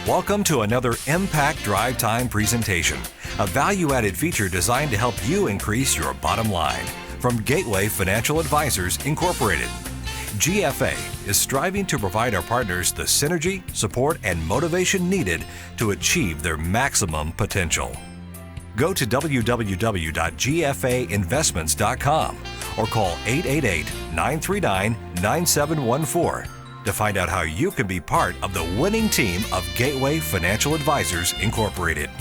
Welcome to another Impact Drive Time presentation, a value-added feature designed to help you increase your bottom line from Gateway Financial Advisors Incorporated. GFA is striving to provide our partners the synergy, support, and motivation needed to achieve their maximum potential. Go to www.gfainvestments.com or call 888-939-9714 to find out how you can be part of the winning team of Gateway Financial Advisors Incorporated.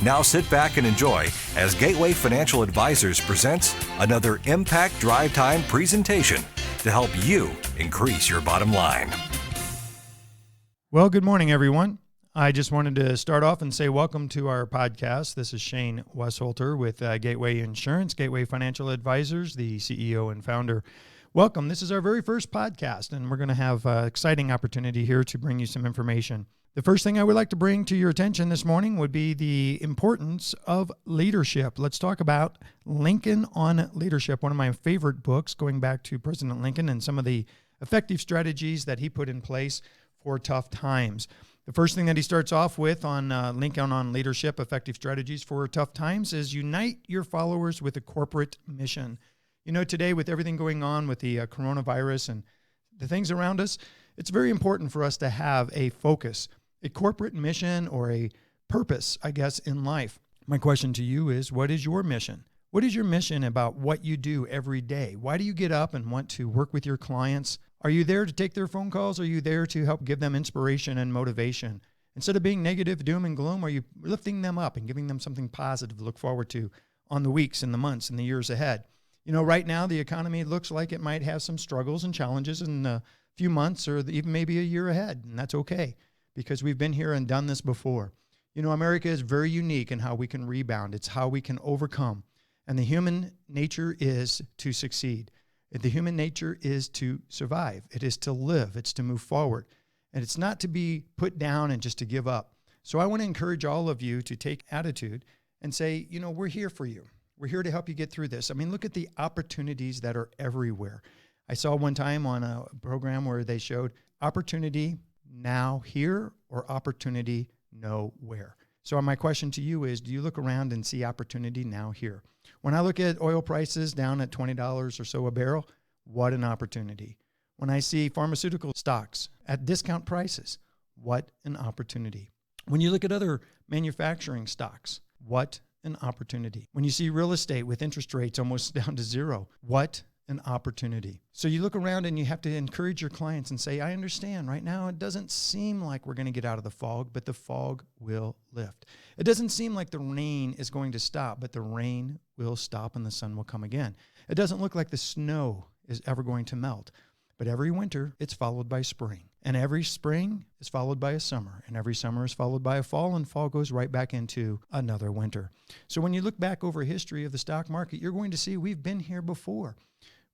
Now sit back and enjoy as Gateway Financial Advisors presents another Impact Drive Time presentation to help you increase your bottom line. Well, good morning, everyone. I just wanted to start off and say welcome to our podcast. This is Shane Westholter with Gateway Insurance, Gateway Financial Advisors, the CEO and founder. Welcome. This is our very first podcast, and we're going to have an exciting opportunity here to bring you some information. The first thing I would like to bring to your attention this morning would be the importance of leadership. Let's talk about Lincoln on Leadership, one of my favorite books, going back to President Lincoln and some of the effective strategies that he put in place for tough times. The first thing that he starts off with on Lincoln on Leadership, effective strategies for tough times, is unite your followers with a corporate mission. You know, today with everything going on with the coronavirus and the things around us, it's very important for us to have a focus, a corporate mission or a purpose, I guess, in life. My question to you is, what is your mission? What is your mission about what you do every day? Why do you get up and want to work with your clients? Are you there to take their phone calls? Are you there to help give them inspiration and motivation? Instead of being negative, doom and gloom, are you lifting them up and giving them something positive to look forward to on the weeks and the months and the years ahead? You know, right now, the economy looks like it might have some struggles and challenges in a few months or even maybe a year ahead, and that's okay because we've been here and done this before. You know, America is very unique in how we can rebound. It's how we can overcome, and the human nature is to succeed. The human nature is to survive. It is to live. It's to move forward, and it's not to be put down and just to give up. So I want to encourage all of you to take attitude and say, you know, we're here for you. We're here to help you get through this. I mean, look at the opportunities that are everywhere. I saw one time on a program where they showed opportunity now here or opportunity nowhere. So my question to you is, do you look around and see opportunity now here? When I look at oil prices down at $20 or so a barrel, what an opportunity. When I see pharmaceutical stocks at discount prices, what an opportunity. When you look at other manufacturing stocks, what an opportunity. When you see real estate with interest rates almost down to zero, what an opportunity. So you look around and you have to encourage your clients and say, I understand right now it doesn't seem like we're going to get out of the fog, but the fog will lift. It doesn't seem like the rain is going to stop, but the rain will stop and the sun will come again. It doesn't look like the snow is ever going to melt, but every winter it's followed by spring. And every spring is followed by a summer, and every summer is followed by a fall, and fall goes right back into another winter. So when you look back over history of the stock market, you're going to see we've been here before.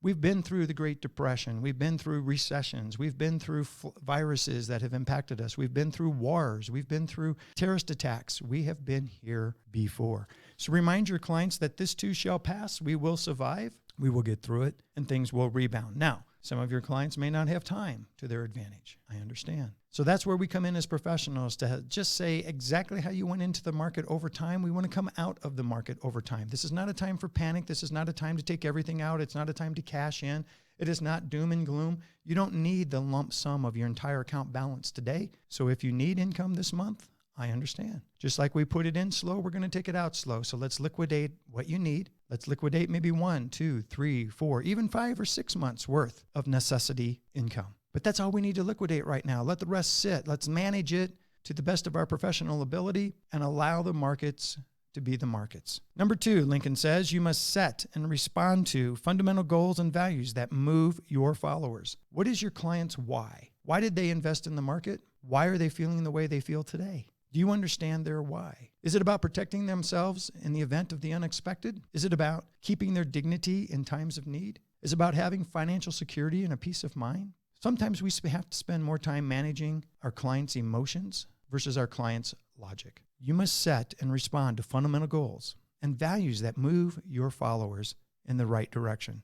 We've been through the Great Depression. We've been through recessions. We've been through viruses that have impacted us. We've been through wars. We've been through terrorist attacks. We have been here before. So remind your clients that this too shall pass. We will survive. We will get through it, and things will rebound. Now, some of your clients may not have time to their advantage. I understand. So that's where we come in as professionals to just say exactly how you went into the market over time. We want to come out of the market over time. This is not a time for panic. This is not a time to take everything out. It's not a time to cash in. It is not doom and gloom. You don't need the lump sum of your entire account balance today. So if you need income this month, I understand. Just like we put it in slow, we're going to take it out slow. So let's liquidate what you need. Let's liquidate maybe 1, 2, 3, 4, even 5 or 6 months worth of necessity income. But that's all we need to liquidate right now. Let the rest sit. Let's manage it to the best of our professional ability and allow the markets to be the markets. Number 2, Lincoln says you must set and respond to fundamental goals and values that move your followers. What is your client's why? Why did they invest in the market? Why are they feeling the way they feel today? Do you understand their why? Is it about protecting themselves in the event of the unexpected? Is it about keeping their dignity in times of need? Is it about having financial security and a peace of mind? Sometimes we have to spend more time managing our clients' emotions versus our clients' logic. You must set and respond to fundamental goals and values that move your followers in the right direction.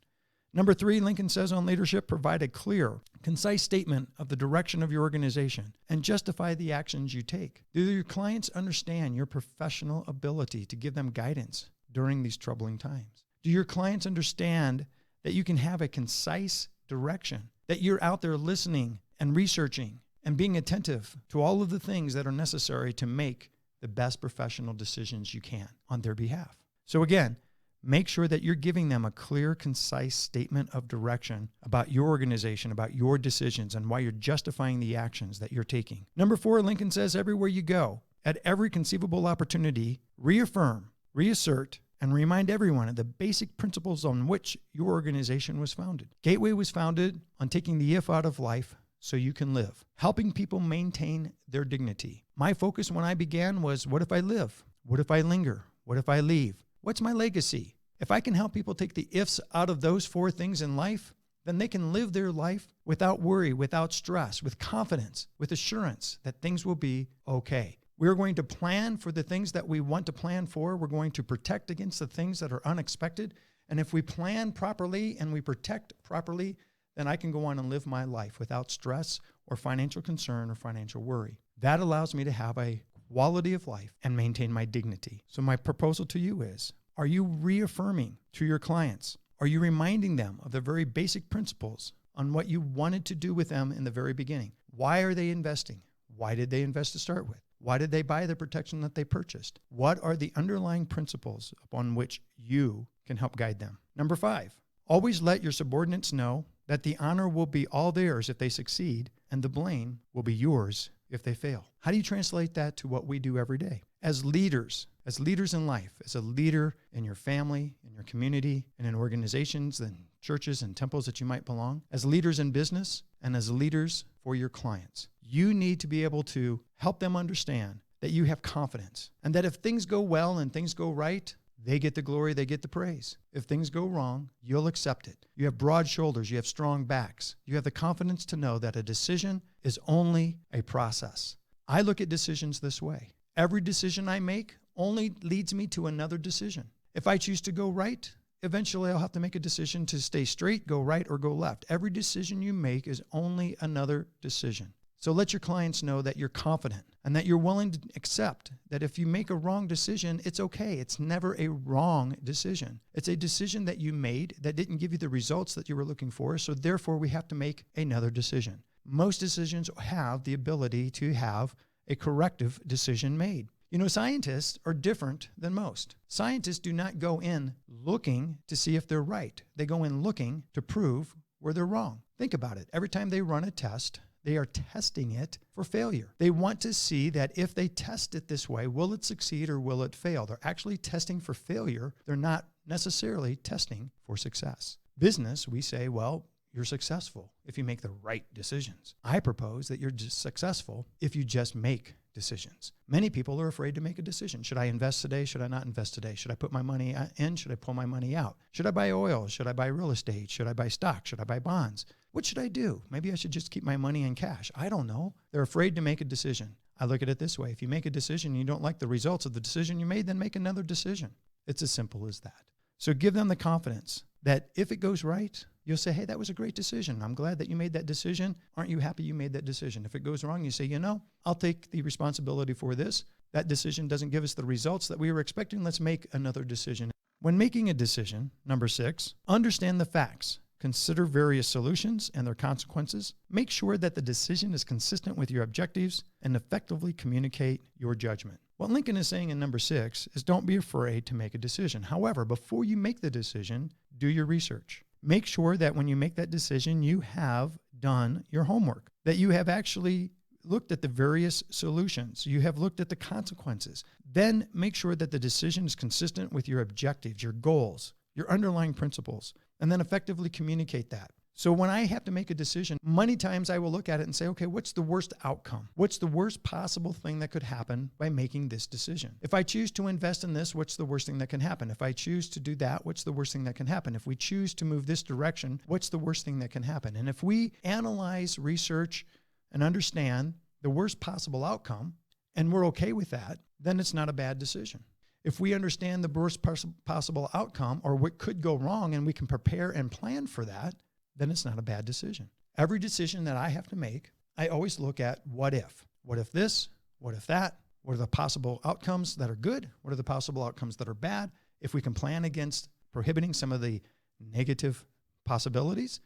Number 3, Lincoln says on leadership, provide a clear, concise statement of the direction of your organization and justify the actions you take. Do your clients understand your professional ability to give them guidance during these troubling times? Do your clients understand that you can have a concise direction, that you're out there listening and researching and being attentive to all of the things that are necessary to make the best professional decisions you can on their behalf? So again, make sure that you're giving them a clear, concise statement of direction about your organization, about your decisions, and why you're justifying the actions that you're taking. Number 4, Lincoln says, everywhere you go, at every conceivable opportunity, reaffirm, reassert, and remind everyone of the basic principles on which your organization was founded. Gateway was founded on taking the if out of life so you can live, helping people maintain their dignity. My focus when I began was, what if I live? What if I linger? What if I leave? What's my legacy? If I can help people take the ifs out of those 4 things in life, then they can live their life without worry, without stress, with confidence, with assurance that things will be okay. We're going to plan for the things that we want to plan for. We're going to protect against the things that are unexpected. And if we plan properly and we protect properly, then I can go on and live my life without stress or financial concern or financial worry. That allows me to have a quality of life and maintain my dignity. So my proposal to you is, are you reaffirming to your clients? Are you reminding them of the very basic principles on what you wanted to do with them in the very beginning? Why are they investing? Why did they invest to start with? Why did they buy the protection that they purchased? What are the underlying principles upon which you can help guide them? Number 5, always let your subordinates know that the honor will be all theirs if they succeed and the blame will be yours if they fail. How do you translate that to what we do every day? As leaders in life, as a leader in your family, in your community, and in organizations and churches and temples that you might belong, as leaders in business, and as leaders for your clients, you need to be able to help them understand that you have confidence and that if things go well and things go right, they get the glory, they get the praise. If things go wrong, you'll accept it. You have broad shoulders, you have strong backs. You have the confidence to know that a decision is only a process. I look at decisions this way. Every decision I make only leads me to another decision. If I choose to go right, eventually I'll have to make a decision to stay straight, go right, or go left. Every decision you make is only another decision. So let your clients know that you're confident and that you're willing to accept that if you make a wrong decision, it's okay. It's never a wrong decision. It's a decision that you made that didn't give you the results that you were looking for, so therefore we have to make another decision. Most decisions have the ability to have a corrective decision made. You know, scientists are different than most. Scientists do not go in looking to see if they're right. They go in looking to prove where they're wrong. Think about it. Every time they run a test, they are testing it for failure. They want to see that if they test it this way, will it succeed or will it fail? They're actually testing for failure. They're not necessarily testing for success. Business, we say, well, you're successful if you make the right decisions. I propose that you're just successful if you just make decisions. Many people are afraid to make a decision. Should I invest today? Should I not invest today? Should I put my money in? Should I pull my money out? Should I buy oil? Should I buy real estate? Should I buy stock? Should I buy bonds? What should I do? Maybe I should just keep my money in cash. I don't know. They're afraid to make a decision. I look at it this way. If you make a decision and you don't like the results of the decision you made, then make another decision. It's as simple as that. So give them the confidence that if it goes right, you'll say, hey, that was a great decision. I'm glad that you made that decision. Aren't you happy you made that decision? If it goes wrong, you say, you know, I'll take the responsibility for this. That decision doesn't give us the results that we were expecting. Let's make another decision. When making a decision, number 6, understand the facts. Consider various solutions and their consequences. Make sure that the decision is consistent with your objectives and effectively communicate your judgment. What Lincoln is saying in number 6 is don't be afraid to make a decision. However, before you make the decision, do your research. Make sure that when you make that decision, you have done your homework, that you have actually looked at the various solutions. You have looked at the consequences. Then make sure that the decision is consistent with your objectives, your goals, your underlying principles, and then effectively communicate that. So when I have to make a decision, many times I will look at it and say, okay, what's the worst outcome? What's the worst possible thing that could happen by making this decision? If I choose to invest in this, what's the worst thing that can happen? If I choose to do that, what's the worst thing that can happen? If we choose to move this direction, what's the worst thing that can happen? And if we analyze, research, and understand the worst possible outcome, and we're okay with that, then it's not a bad decision. If we understand the worst possible outcome or what could go wrong and we can prepare and plan for that, then it's not a bad decision. Every decision that I have to make, I always look at what if. What if this? What if that? What are the possible outcomes that are good? What are the possible outcomes that are bad? If we can plan against prohibiting some of the negative possibilities,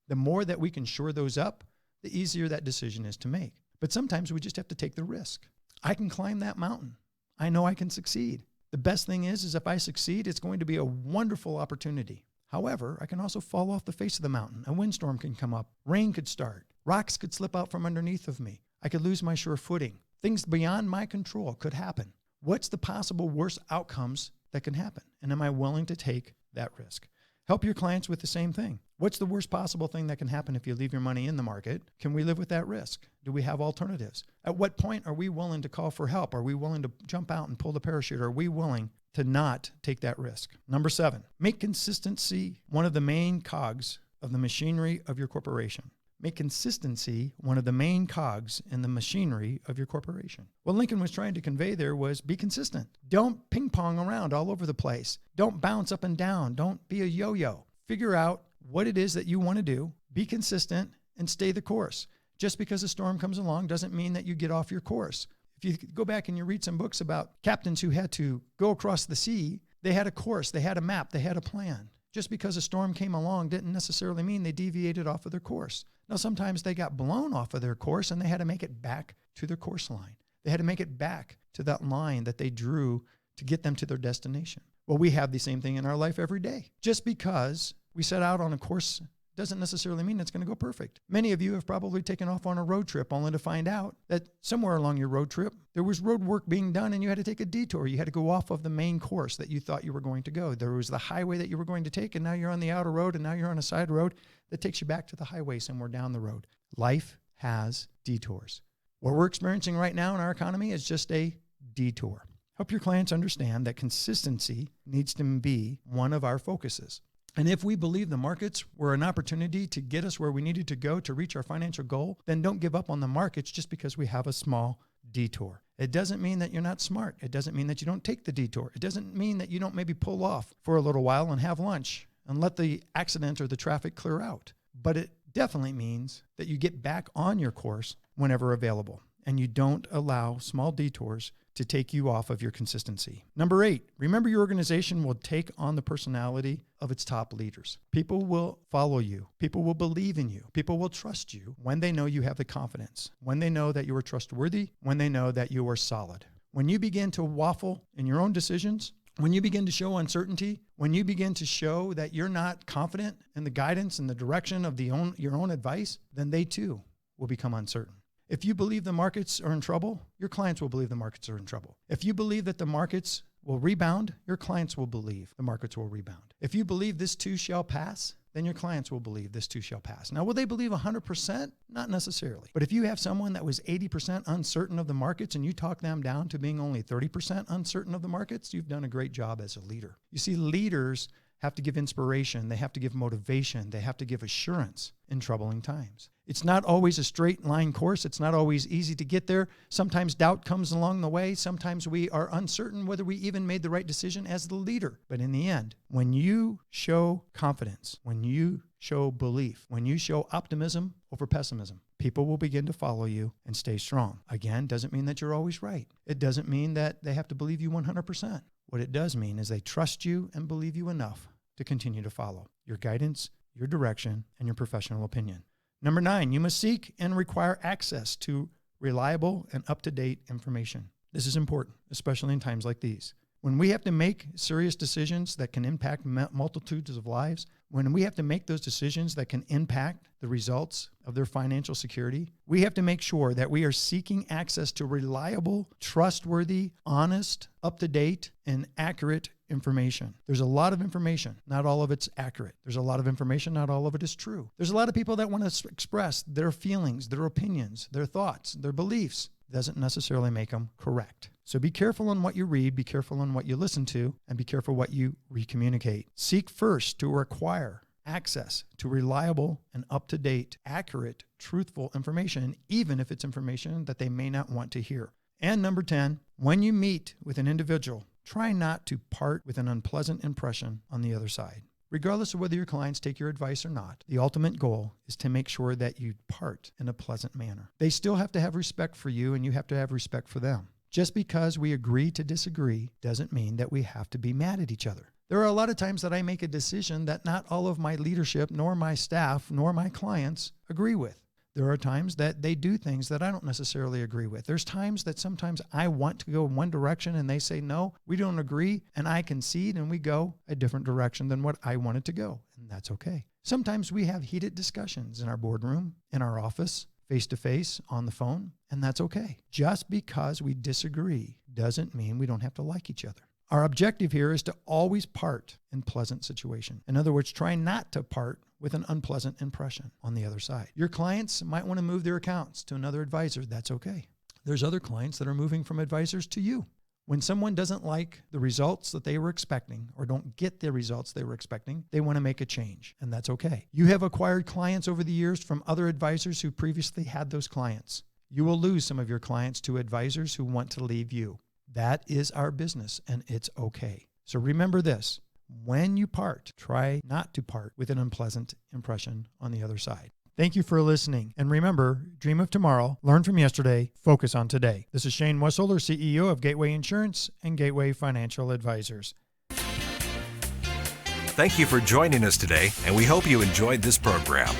the more that we can shore those up, the easier that decision is to make. But sometimes we just have to take the risk. I can climb that mountain. I know I can succeed. The best thing is if I succeed, it's going to be a wonderful opportunity. However, I can also fall off the face of the mountain. A windstorm can come up. Rain could start. Rocks could slip out from underneath of me. I could lose my sure footing. Things beyond my control could happen. What's the possible worst outcomes that can happen? And am I willing to take that risk? Help your clients with the same thing. What's the worst possible thing that can happen if you leave your money in the market? Can we live with that risk? Do we have alternatives? At what point are we willing to call for help? Are we willing to jump out and pull the parachute? Are we willing to not take that risk? Number 7, make consistency one of the main cogs of the machinery of your corporation. Make consistency one of the main cogs in the machinery of your corporation. What Lincoln was trying to convey there was be consistent. Don't ping pong around all over the place. Don't bounce up and down. Don't be a yo-yo. Figure out what it is that you want to do. Be consistent and stay the course. Just because a storm comes along doesn't mean that you get off your course. If you go back and you read some books about captains who had to go across the sea, they had a course, they had a map, they had a plan. Just because a storm came along didn't necessarily mean they deviated off of their course. Now, sometimes they got blown off of their course and they had to make it back to their course line. They had to make it back to that line that they drew to get them to their destination. Well, we have the same thing in our life every day. Just because we set out on a course doesn't necessarily mean it's going to go perfect. Many of you have probably taken off on a road trip only to find out that somewhere along your road trip, there was road work being done and you had to take a detour. You had to go off of the main course that you thought you were going to go. There was the highway that you were going to take, and now you're on the outer road, and now you're on a side road that takes you back to the highway somewhere down the road. Life has detours. What we're experiencing right now in our economy is just a detour. Help your clients understand that consistency needs to be one of our focuses. And if we believe the markets were an opportunity to get us where we needed to go to reach our financial goal, then don't give up on the markets just because we have a small detour. It doesn't mean that you're not smart. It doesn't mean that you don't take the detour. It doesn't mean that you don't maybe pull off for a little while and have lunch and let the accident or the traffic clear out. But it definitely means that you get back on your course whenever available, and you don't allow small detours to take you off of your consistency. Number 8, remember your organization will take on the personality of its top leaders. People will follow you. People will believe in you. People will trust you when they know you have the confidence, when they know that you are trustworthy, when they know that you are solid. When you begin to waffle in your own decisions, when you begin to show uncertainty, when you begin to show that you're not confident in the guidance and the direction of your own advice, then they too will become uncertain. If you believe the markets are in trouble, your clients will believe the markets are in trouble. If you believe that the markets will rebound, your clients will believe the markets will rebound. If you believe this too shall pass, then your clients will believe this too shall pass. Now, will they believe 100%? Not necessarily. But if you have someone that was 80% uncertain of the markets and you talk them down to being only 30% uncertain of the markets, you've done a great job as a leader. You see, leaders have to give inspiration. They have to give motivation. They have to give assurance in troubling times. It's not always a straight line course. It's not always easy to get there. Sometimes doubt comes along the way. Sometimes we are uncertain whether we even made the right decision as the leader. But in the end, when you show confidence, when you show belief, when you show optimism over pessimism, people will begin to follow you and stay strong. Again, doesn't mean that you're always right. It doesn't mean that they have to believe you 100%. What it does mean is they trust you and believe you enough to continue to follow your guidance, your direction, and your professional opinion. Number 9, you must seek and require access to reliable and up-to-date information. This is important, especially in times like these. When we have to make serious decisions that can impact multitudes of lives, when we have to make those decisions that can impact the results of their financial security, we have to make sure that we are seeking access to reliable, trustworthy, honest, up-to-date, and accurate information. There's a lot of information. Not all of it's accurate. There's a lot of information. Not all of it is true. There's a lot of people that want to express their feelings, their opinions, their thoughts, their beliefs. Doesn't necessarily make them correct. So be careful on what you read, be careful on what you listen to, and be careful what you recommunicate. Seek first to acquire access to reliable and up-to-date, accurate, truthful information, even if it's information that they may not want to hear. And number 10, when you meet with an individual, try not to part with an unpleasant impression on the other side. Regardless of whether your clients take your advice or not, the ultimate goal is to make sure that you part in a pleasant manner. They still have to have respect for you, and you have to have respect for them. Just because we agree to disagree doesn't mean that we have to be mad at each other. There are a lot of times that I make a decision that not all of my leadership, nor my staff, nor my clients agree with. There are times that they do things that I don't necessarily agree with. There's times that sometimes I want to go in one direction and they say, no, we don't agree, and I concede and we go a different direction than what I wanted to go, and that's okay. Sometimes we have heated discussions in our boardroom, in our office, face-to-face, on the phone, and that's okay. Just because we disagree doesn't mean we don't have to like each other. Our objective here is to always part in pleasant situation. In other words, try not to part with an unpleasant impression on the other side. Your clients might want to move their accounts to another advisor. That's okay. There's other clients that are moving from advisors to you. When someone doesn't like the results that they were expecting or don't get the results they were expecting, they want to make a change, and that's okay. You have acquired clients over the years from other advisors who previously had those clients. You will lose some of your clients to advisors who want to leave you. That is our business, and it's okay. So remember this. When you part, try not to part with an unpleasant impression on the other side. Thank you for listening. And remember, dream of tomorrow, learn from yesterday, focus on today. This is Shane Westholder, CEO of Gateway Insurance and Gateway Financial Advisors. Thank you for joining us today, and we hope you enjoyed this program.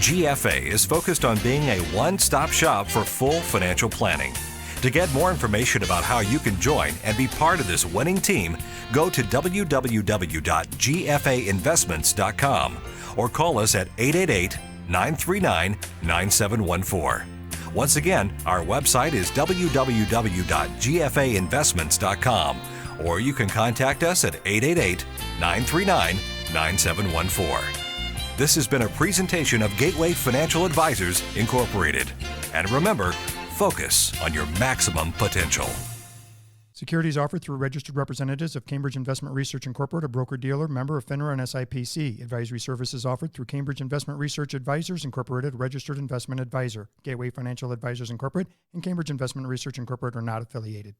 GFA is focused on being a one-stop shop for full financial planning. To get more information about how you can join and be part of this winning team, go to www.gfainvestments.com or call us at 888-939-9714. Once again, our website is www.gfainvestments.com, or you can contact us at 888-939-9714. This has been a presentation of Gateway Financial Advisors, Incorporated. And remember, focus on your maximum potential. Securities offered through registered representatives of Cambridge Investment Research Incorporated, a broker-dealer, member of FINRA and SIPC. Advisory services offered through Cambridge Investment Research Advisors Incorporated, registered investment advisor. Gateway Financial Advisors Incorporated and Cambridge Investment Research Incorporated are not affiliated.